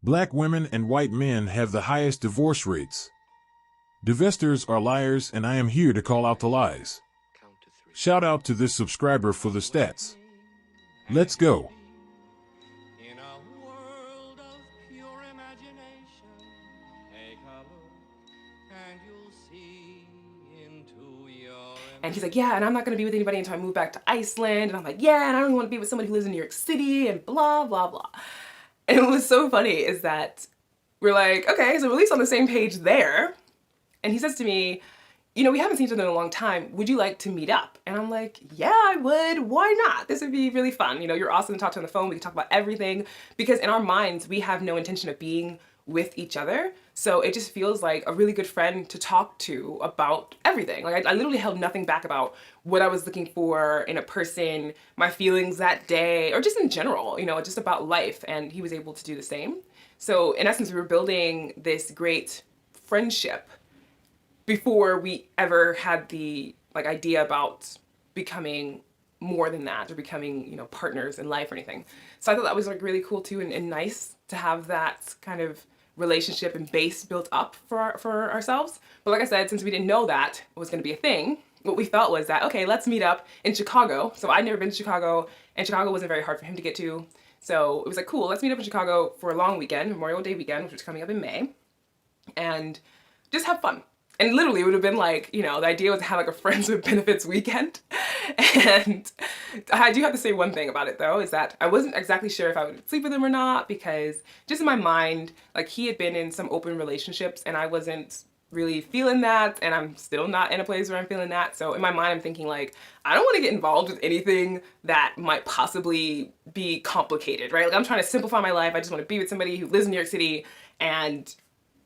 Black women and white men have the highest divorce rates. Divesters are liars, and I am here to call out the lies. Shout out to this subscriber for the stats. Let's go. In a world of pure imagination, take a look and you'll see into your... And he's like, yeah, and I'm not gonna be with anybody until I move back to Iceland. And I'm like, yeah, and I don't want to be with somebody who lives in New York City and blah, blah, blah. And what was so funny is that we're like, okay, so we're at least on the same page there. And he says to me, you know, we haven't seen each other in a long time. Would you like to meet up? And I'm like, yeah, I would. Why not? This would be really fun. You know, you're awesome to talk to on the phone. We can talk about everything because in our minds, we have no intention of being with each other. So it just feels like a really good friend to talk to about everything. Like I literally held nothing back about what I was looking for in a person, my feelings that day, or just in general, you know, just about life. And he was able to do the same. So in essence, we were building this great friendship before we ever had the idea about becoming more than that or becoming, you know, partners in life or anything. So I thought that was like really cool too and nice to have that kind of relationship and base built up for ourselves. But like I said, since we didn't know that was going to be a thing, what we felt was that, okay, let's meet up in Chicago. So I'd never been to Chicago and Chicago wasn't very hard for him to get to. So it was like, cool, let's meet up in Chicago for a long weekend, Memorial Day weekend, which was coming up in May, and just have fun. And literally it would have been like, you know, the idea was to have like a friends with benefits weekend. And I do have to say one thing about it though, is that I wasn't exactly sure if I would sleep with him or not, because just in my mind, like he had been in some open relationships and I wasn't really feeling that, and I'm still not in a place where I'm feeling that. So in my mind, I'm thinking like, I don't want to get involved with anything that might possibly be complicated, right? Like I'm trying to simplify my life. I just want to be with somebody who lives in New York City and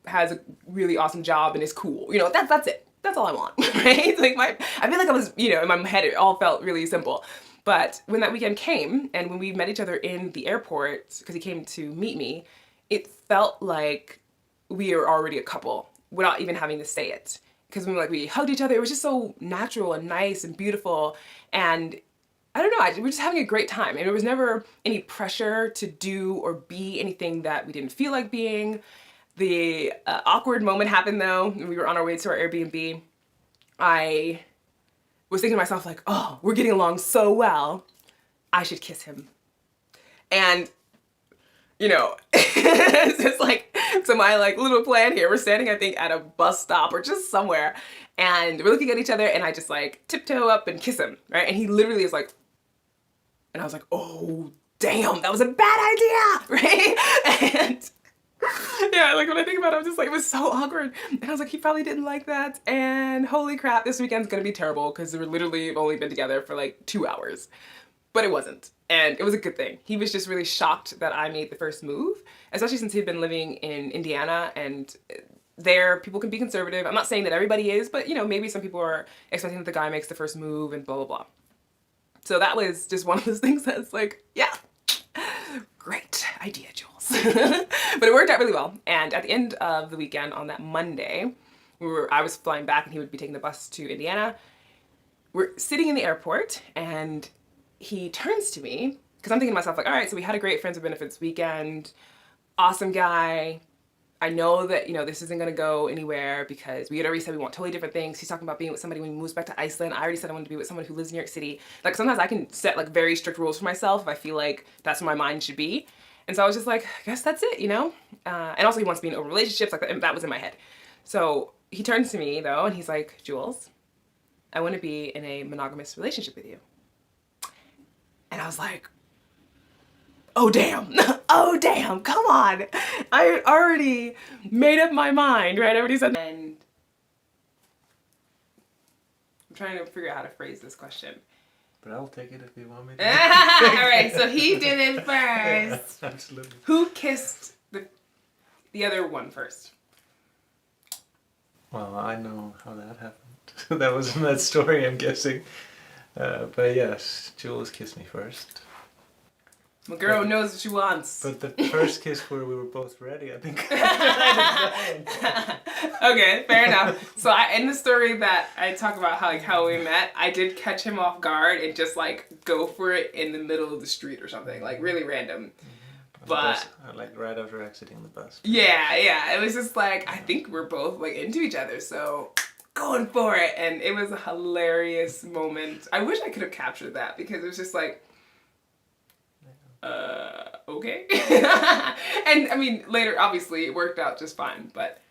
has a really awesome job and is cool. You know, that's it. That's all I want, right? Like I feel like I was, you know, in my head, it all felt really simple. But when that weekend came and when we met each other in the airport, because he came to meet me, it felt like we were already a couple without even having to say it. Because when we hugged each other, it was just so natural and nice and beautiful. And I don't know, we were just having a great time. And there was never any pressure to do or be anything that we didn't feel like being. The awkward moment happened though, when we were on our way to our Airbnb. I was thinking to myself like, oh, we're getting along so well, I should kiss him. And, you know, it's just like, so my like little plan here, we're standing I think at a bus stop or just somewhere, and we're looking at each other and I just like tiptoe up and kiss him, right? And he literally is like, and I was like, oh, damn, that was a bad idea, right? And yeah, like when I think about it, I'm just like, it was so awkward. And I was like, he probably didn't like that. And holy crap, this weekend's gonna be terrible because we're literally only been together for like 2 hours. But it wasn't. And it was a good thing. He was just really shocked that I made the first move, especially since he'd been living in Indiana, and there people can be conservative. I'm not saying that everybody is, but you know, maybe some people are expecting that the guy makes the first move and blah, blah, blah. So that was just one of those things that's like, yeah, great idea, Jules. But it worked out really well. And at the end of the weekend on that Monday, I was flying back and he would be taking the bus to Indiana. We're sitting in the airport and he turns to me, because I'm thinking to myself like, all right, so we had a great friends with benefits weekend, awesome guy. I know that, you know, this isn't gonna go anywhere because we had already said we want totally different things. He's talking about being with somebody when he moves back to Iceland. I already said I wanted to be with someone who lives in New York City. Like sometimes I can set like very strict rules for myself if I feel like that's where my mind should be. And so I was just like, I guess that's it, you know? And also he wants to be in open relationships, like that was in my head. So he turns to me though and he's like, Jules, I want to be in a monogamous relationship with you. And I was like, oh damn, oh damn, come on. I already made up my mind, right? Everybody said, and I'm trying to figure out how to phrase this question. But I'll take it if you want me to. All right, so he did it first. Absolutely. Who kissed the other one first? Well, I know how that happened. That was in that story, I'm guessing. But yes, Jules kissed me first. My girl knows what she wants. But the first kiss where we were both ready, I think. Okay, fair enough. So in the story that I talk about how we met, I did catch him off guard and just like go for it in the middle of the street or something, like really random. But like right after exiting the bus. yeah, it was just like, I think we're both like into each other, so going for it. And it was a hilarious moment. I wish I could have captured that because it was just like, okay. And I mean, later, obviously, it worked out just fine, but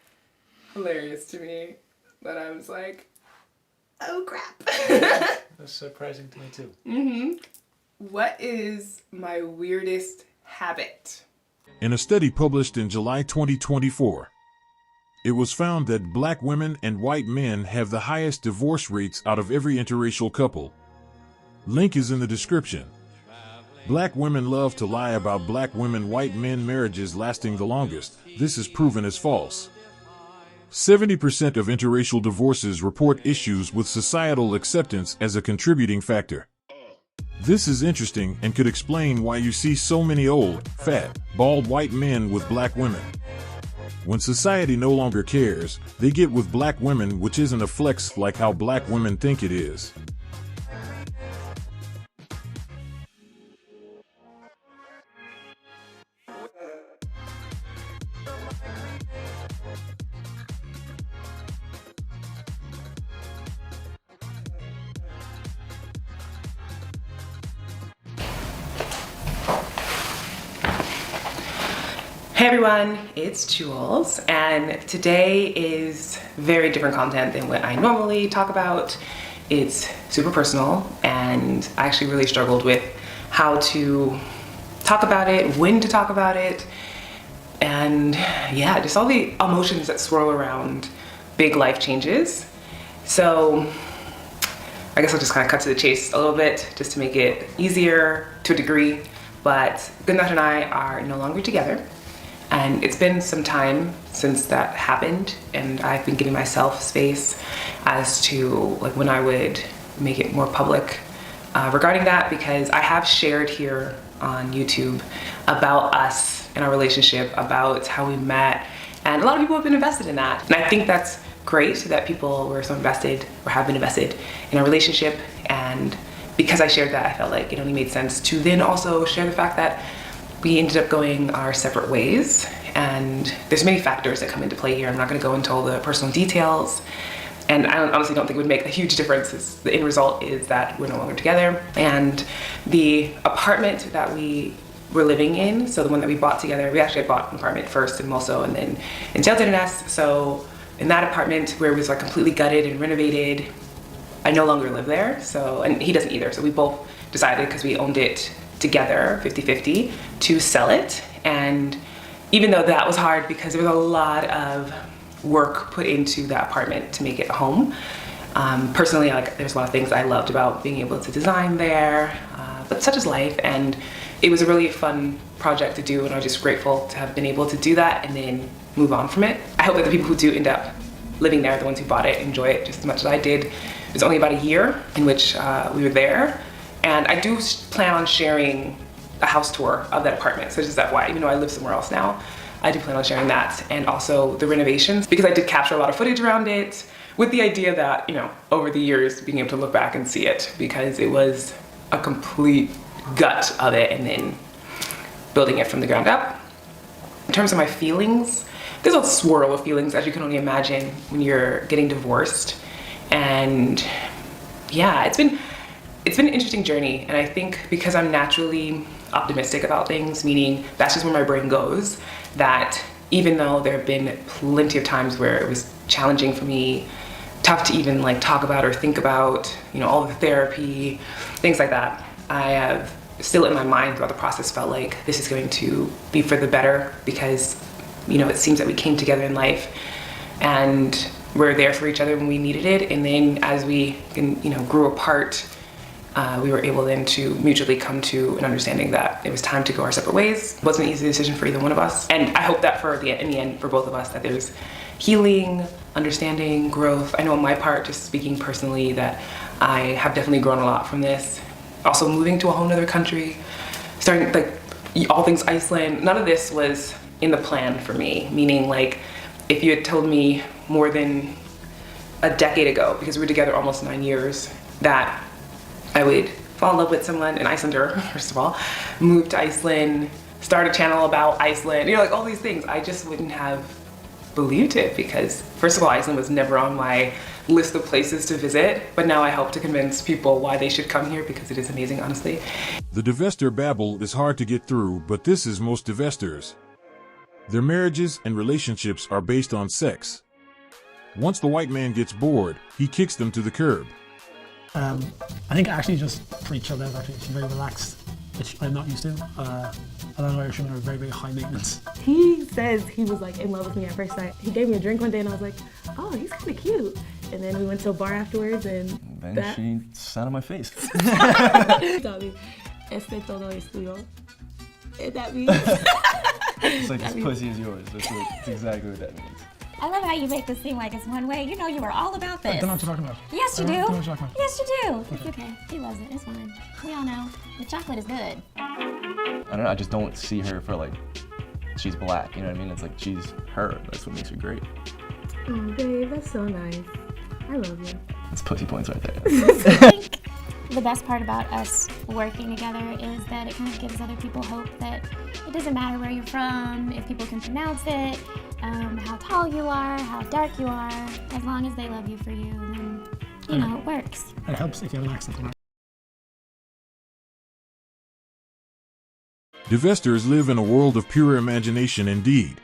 hilarious to me that I was like, oh crap. That's surprising to me too. Mm-hmm. What is my weirdest habit? In a study published in July 2024, it was found that black women and white men have the highest divorce rates out of every interracial couple. Link is in the description. Black women love to lie about black women white men marriages lasting the longest. This is proven as false. 70% of interracial divorces report issues with societal acceptance as a contributing factor. This is interesting and could explain why you see so many old, fat, bald white men with black women. When society no longer cares, they get with black women, which isn't a flex like how black women think it is. Hey everyone, it's Jules, and today is very different content than what I normally talk about. It's super personal, and I actually really struggled with how to talk about it, when to talk about it, and yeah, just all the emotions that swirl around big life changes. So I guess I'll just kind of cut to the chase a little bit just to make it easier to a degree, but Goodnight and I are no longer together. And it's been some time since that happened, and I've been giving myself space as to like when I would make it more public regarding that, because I have shared here on YouTube about us and our relationship, about how we met, and a lot of people have been invested in that. And I think that's great that people were so invested or have been invested in our relationship, and because I shared that, I felt like it only made sense to then also share the fact that we ended up going our separate ways, and there's many factors that come into play here. I'm not going to go into all the personal details, and I honestly don't think it would make a huge difference. The end result is that we're no longer together, and the apartment that we were living in, so the one that we bought together, we actually had bought an apartment first in Moso and then in Southafrica. So in that apartment where it was like completely gutted and renovated, I no longer live there, so, and he doesn't either, so we both decided, because we owned it together 50-50, to sell it. And even though that was hard because there was a lot of work put into that apartment to make it a home, personally, like, there's a lot of things I loved about being able to design there, but such is life, and it was a really fun project to do, and I was just grateful to have been able to do that and then move on from it. I hope that the people who do end up living there, the ones who bought it, enjoy it just as much as I did. It was only about a year in which we were there. And I do plan on sharing a house tour of that apartment. So just that why, even though I live somewhere else now, I do plan on sharing that, and also the renovations, because I did capture a lot of footage around it with the idea that, you know, over the years being able to look back and see it, because it was a complete gut of it and then building it from the ground up. In terms of my feelings, there's a swirl of feelings, as you can only imagine, when you're getting divorced. And yeah, it's been an interesting journey, and I think because I'm naturally optimistic about things, meaning that's just where my brain goes, that even though there have been plenty of times where it was challenging for me, tough to even like talk about or think about, you know, all the therapy, things like that, I have still in my mind throughout the process felt like this is going to be for the better, because, you know, it seems that we came together in life and we're there for each other when we needed it, and then as we, you know, grew apart, we were able then to mutually come to an understanding that it was time to go our separate ways. It wasn't an easy decision for either one of us. And I hope that in the end, for both of us, that there's healing, understanding, growth. I know on my part, just speaking personally, that I have definitely grown a lot from this. Also moving to a whole nother country, starting like all things Iceland, none of this was in the plan for me. Meaning, like, if you had told me more than a decade ago, because we were together almost 9 years, that I would fall in love with someone, an Icelander, first of all, move to Iceland, start a channel about Iceland, you know, like all these things. I just wouldn't have believed it because, first of all, Iceland was never on my list of places to visit, but now I help to convince people why they should come here because it is amazing, honestly. The Dester Babble is hard to get through, but this is most divesters. Their marriages and relationships are based on sex. Once the white man gets bored, he kicks them to the curb. I think actually just pretty chilled out, actually. She's very relaxed, which I'm not used to. A lot of Irish women are very, very high maintenance. He says he was like in love with me at first sight. He gave me a drink one day and I was like, oh, he's kind of cute. And then we went to a bar afterwards and then she sat on my face. He told me, este todo es tuyo. And that means... It's like, this pussy is yours. That's exactly what that means. I love how you make this seem like it's one way. You know you were all about this. I don't know what you're talking about. Yes, you do. I don't know what you're talking about. Yes, you do. It's okay. He loves it. It's fine. We all know. The chocolate is good. I don't know, I just don't see her for like, she's black, you know what I mean? It's like, she's her. That's what makes her great. Oh, babe, that's so nice. I love you. That's pussy points right there. I think the best part about us working together is that it kind of gives other people hope that it doesn't matter where you're from, if people can pronounce it, how tall you are, how dark you are, as long as they love you for you, then, you know, it works. It helps if you have an accent. Divesters live in a world of pure imagination indeed.